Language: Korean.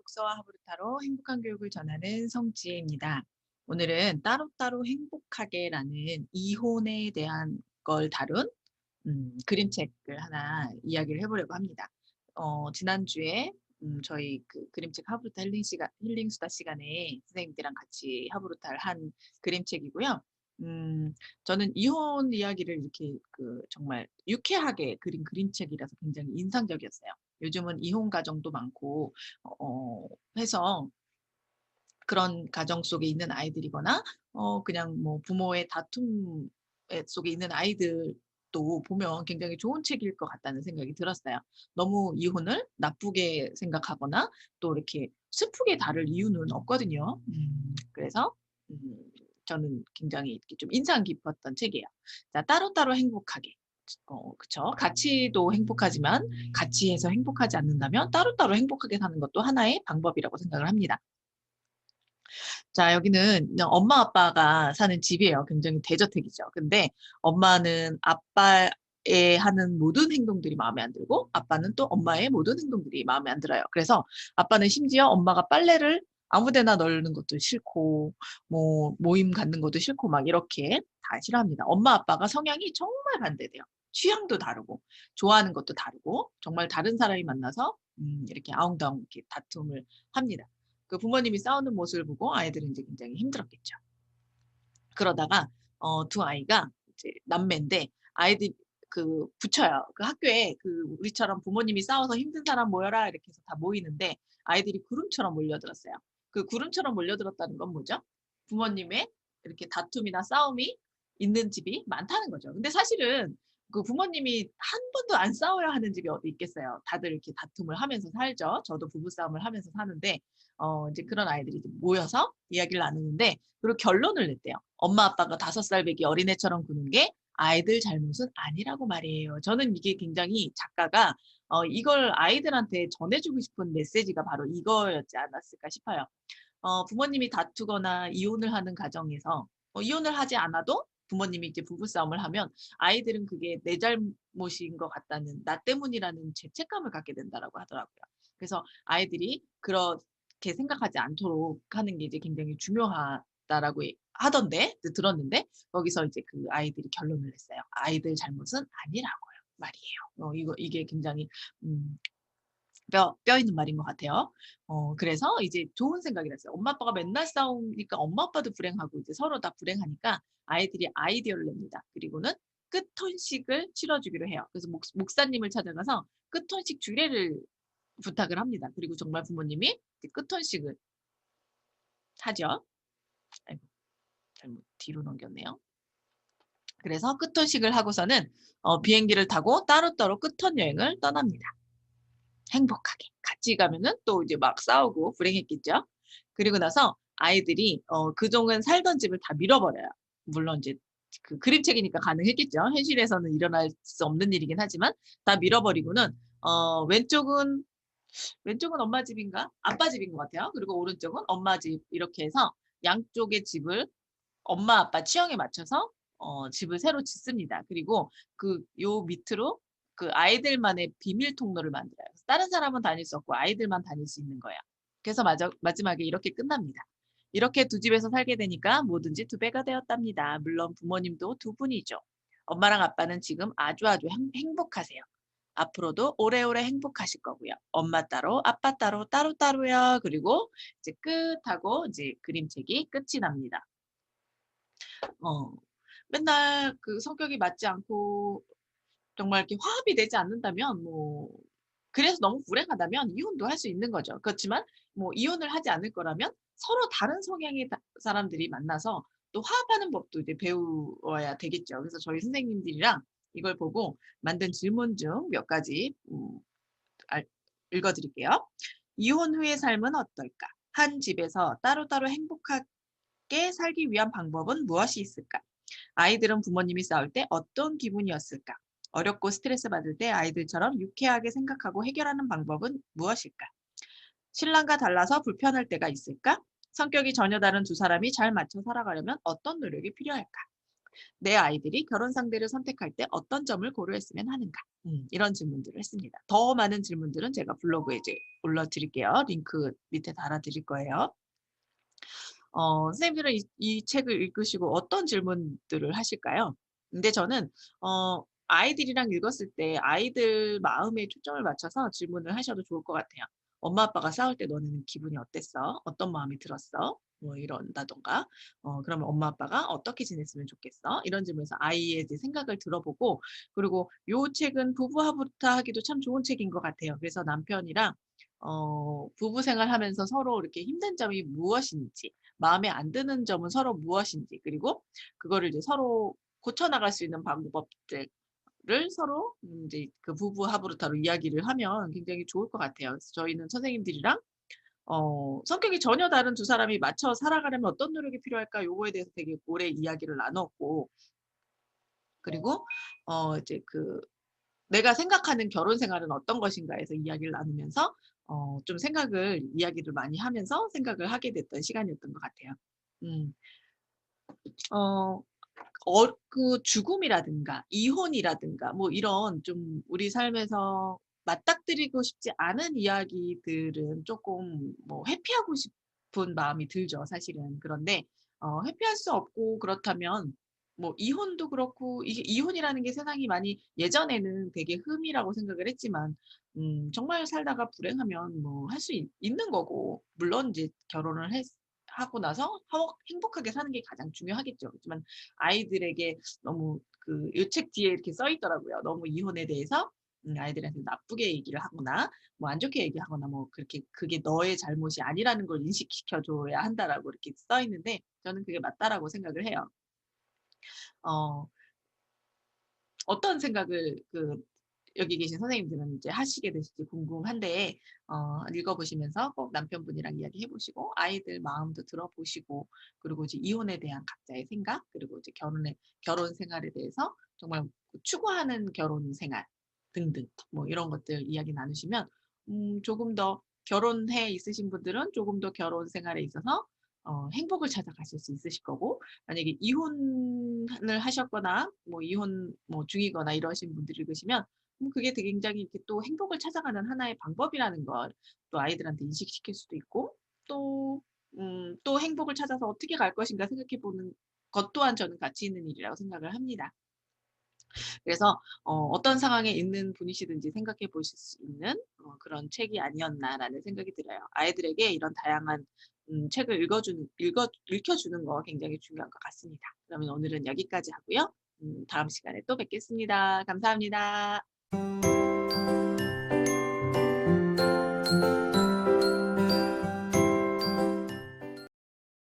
독서와 하브루타로 행복한 교육을 전하는 성지혜입니다. 오늘은 따로따로 행복하게라는 이혼에 대한 걸 다룬 그림책을 하나 이야기를 해보려고 합니다. 지난주에 저희 그 그림책 하브루타 힐링 수다 시간에 선생님들이랑 같이 하브루타를 한 그림책이고요. 저는 이혼 이야기를 이렇게 정말 유쾌하게 그린 그림책이라서 굉장히 인상적이었어요. 요즘은 이혼 가정도 많고 해서 그런 가정 속에 있는 아이들이거나 그냥 뭐 부모의 다툼 속에 있는 아이들도 보면 굉장히 좋은 책일 것 같다는 생각이 들었어요. 너무 이혼을 나쁘게 생각하거나 또 이렇게 슬프게 다룰 이유는 없거든요. 그래서 음 저는 굉장히 이렇게 좀 인상 깊었던 책이에요. 자, 따로따로 행복하게. 그쵸. 같이도 행복하지만 같이 해서 행복하지 않는다면 따로따로 행복하게 사는 것도 하나의 방법이라고 생각을 합니다. 자, 여기는 그냥 엄마 아빠가 사는 집이에요. 굉장히 대저택이죠. 근데 엄마는 아빠의 하는 모든 행동들이 마음에 안 들고 아빠는 또 엄마의 모든 행동들이 마음에 안 들어요. 그래서 아빠는 심지어 엄마가 빨래를 아무 데나 널는 것도 싫고 뭐 모임 갖는 것도 싫고 막 이렇게 다 싫어합니다. 엄마 아빠가 성향이 정말 반대돼요. 취향도 다르고 좋아하는 것도 다르고 정말 다른 사람이 만나서 이렇게 아웅다웅 이렇게 다툼을 합니다. 그 부모님이 싸우는 모습을 보고 아이들은 이제 굉장히 힘들었겠죠. 그러다가 두 아이가 이제 남매인데 아이들이 붙여요. 그 학교에 우리처럼 부모님이 싸워서 힘든 사람 모여라 이렇게 해서 다 모이는데 아이들이 구름처럼 몰려들었어요. 그 구름처럼 몰려들었다는 건 뭐죠? 부모님의 이렇게 다툼이나 싸움이 있는 집이 많다는 거죠. 근데 사실은 그 부모님이 한 번도 안 싸워야 하는 집이 어디 있겠어요. 다들 이렇게 다툼을 하면서 살죠. 저도 부부싸움을 하면서 사는데 이제 그런 아이들이 이제 모여서 이야기를 나누는데 그리고 결론을 냈대요. 엄마 아빠가 5살 배기 어린애처럼 구는 게 아이들 잘못은 아니라고 말이에요. 저는 이게 굉장히 작가가 이걸 아이들한테 전해주고 싶은 메시지가 바로 이거였지 않았을까 싶어요. 부모님이 다투거나 이혼을 하는 가정에서 이혼을 하지 않아도 부모님이 이제 부부싸움을 하면 아이들은 그게 내 잘못인 것 같다는 나 때문이라는 죄책감을 갖게 된다라고 하더라고요. 그래서 아이들이 그렇게 생각하지 않도록 하는 게 이제 굉장히 중요하다라고 하던데 들었는데 거기서 이제 그 아이들이 결론을 냈어요. 아이들 잘못은 아니라고요 말이에요. 이게 굉장히 음 뼈 있는 말인 것 같아요. 그래서 이제 좋은 생각이 났어요. 엄마 아빠가 맨날 싸우니까 엄마 아빠도 불행하고 이제 서로 다 불행하니까 아이들이 아이디어를 냅니다. 그리고는 끝혼식을 치러 주기로 해요. 그래서 목사님을 찾아가서 끝혼식 주례를 부탁을 합니다. 그리고 정말 부모님이 이제 끝혼식을 하죠. 아이고, 잘못 뒤로 넘겼네요. 그래서 끝혼식을 하고서는 비행기를 타고 따로따로 끝혼 여행을 떠납니다. 행복하게. 같이 가면은 또 이제 막 싸우고 불행했겠죠. 그리고 나서 아이들이 그동안 살던 집을 다 밀어버려요. 물론 이제 그 그림책이니까 가능했겠죠. 현실에서는 일어날 수 없는 일이긴 하지만 다 밀어버리고는 왼쪽은 엄마 집인가 아빠 집인 것 같아요. 그리고 오른쪽은 엄마 집 이렇게 해서 양쪽의 집을 엄마 아빠 취향에 맞춰서 집을 새로 짓습니다. 그리고 요 밑으로 그 아이들만의 비밀 통로를 만들어요. 그래서 다른 사람은 다닐 수 없고 아이들만 다닐 수 있는 거예요. 그래서 마지막에 이렇게 끝납니다. 이렇게 두 집에서 살게 되니까 뭐든지 두 배가 되었답니다. 물론 부모님도 두 분이죠. 엄마랑 아빠는 지금 아주 행복하세요. 앞으로도 오래오래 행복하실 거고요. 엄마 따로, 아빠 따로, 따로따로요. 그리고 이제 끝하고 이제 그림책이 끝이 납니다. 어. 맨날 그 성격이 맞지 않고 정말 이렇게 화합이 되지 않는다면 뭐 그래서 너무 불행하다면 이혼도 할 수 있는 거죠. 그렇지만 뭐 이혼을 하지 않을 거라면 서로 다른 성향의 사람들이 만나서 또 화합하는 법도 이제 배워야 되겠죠. 그래서 저희 선생님들이랑 이걸 보고 만든 질문 중 몇 가지 알 읽어 드릴게요. "이혼 후의 삶은 어떨까? 한 집에서 따로따로 행복하게 살기 위한 방법은 무엇이 있을까? 아이들은 부모님이 싸울 때 어떤 기분이었을까? 어렵고 스트레스 받을 때 아이들처럼 유쾌하게 생각하고 해결하는 방법은 무엇일까? 신랑과 달라서 불편할 때가 있을까? 성격이 전혀 다른 두 사람이 잘 맞춰 살아가려면 어떤 노력이 필요할까? 내 아이들이 결혼 상대를 선택할 때 어떤 점을 고려했으면 하는가? 이런 질문들을 했습니다. 더 많은 질문들은 제가 블로그에 이제 올려드릴게요. 링크 밑에 달아드릴 거예요. 선생님들은 이 책을 읽으시고 어떤 질문들을 하실까요? 근데 저는 아이들이랑 읽었을 때 아이들 마음에 초점을 맞춰서 질문을 하셔도 좋을 것 같아요. "엄마 아빠가 싸울 때 너는 기분이 어땠어? 어떤 마음이 들었어?" 뭐 이런다든가. "그러면 엄마 아빠가 어떻게 지냈으면 좋겠어?" 이런 질문에서 아이의 이제 생각을 들어보고, 그리고 요 책은 부부하부터 하기도 참 좋은 책인 것 같아요. 그래서 남편이랑 부부 생활하면서 서로 이렇게 힘든 점이 무엇인지, 마음에 안 드는 점은 서로 무엇인지, 그리고 그거를 이제 서로 고쳐 나갈 수 있는 방법들을 서로 이제 그 부부 합으로타로 이야기를 하면 굉장히 좋을 것 같아요. 그래서 저희는 선생님들이랑 성격이 전혀 다른 두 사람이 맞춰 살아가려면 어떤 노력이 필요할까, 요거에 대해서 되게 오래 이야기를 나눴고, 그리고 이제 그 "내가 생각하는 결혼 생활은 어떤 것인가." 해서 이야기를 나누면서 좀 이야기를 많이 하면서 생각을 하게 됐던 시간이었던 것 같아요. 음. 어 그 죽음이라든가 이혼이라든가 뭐 이런 좀 우리 삶에서 맞닥뜨리고 싶지 않은 이야기들은 쪼끔 뭐 회피하고 싶은 마음이 들죠, 사실은. 그런데 회피할 수 없고, 그렇다면 뭐 이혼도 그렇고, 이게 이혼이라는 게 세상이 많이 예전에는 되게 흠이라고 생각을 했지만 정말 살다가 불행하면 뭐 할 수 있는 거고, 물론 이제 결혼을 하고 나서 행복하게 사는 게 가장 중요하겠죠. 그렇지만 아이들에게 너무 이 책 뒤에 이렇게 써 있더라고요. 너무 이혼에 대해서 아이들한테 나쁘게 얘기를 하거나 뭐 안 좋게 얘기하거나 뭐 그렇게 "그게 너의 잘못이 아니라는 걸 인식시켜 줘야 한다."라고 이렇게 써 있는데, 저는 그게 맞다라고 생각을 해요. 어 어떤 생각을 여기 계신 선생님들은 이제 하시게 되실지 궁금한데, 읽어 보시면서 꼭 남편분이랑 이야기해 보시고 아이들 마음도 들어보시고, 그리고 이제 이혼에 대한 각자의 생각, 그리고 이제 결혼 생활에 대해서 정말 추구하는 결혼 생활 등등 뭐 이런 것들 이야기 나누시면 조금 더, 결혼해 있으신 분들은 조금 더 결혼 생활에 있어서 행복을 찾아가실 수 있으실 거고, 만약에 이혼을 하셨거나 뭐 이혼 뭐 중이거나 이러신 분들이 계시면 그게 되게 굉장히 이렇게 또 행복을 찾아가는 하나의 방법이라는 걸 또 아이들한테 인식시킬 수도 있고, 또 또 행복을 찾아서 어떻게 갈 것인가 생각해 보는 것 또한 저는 가치 있는 일이라고 생각을 합니다. 그래서 어떤 상황에 있는 분이시든지 생각해 보실 수 있는 그런 책이 아니었나라는 생각이 들어요. 아이들에게 이런 다양한 책을 읽혀 주는 거 굉장히 중요한 것 같습니다. 그러면 오늘은 여기까지 하고요. 다음 시간에 또 뵙겠습니다. 감사합니다.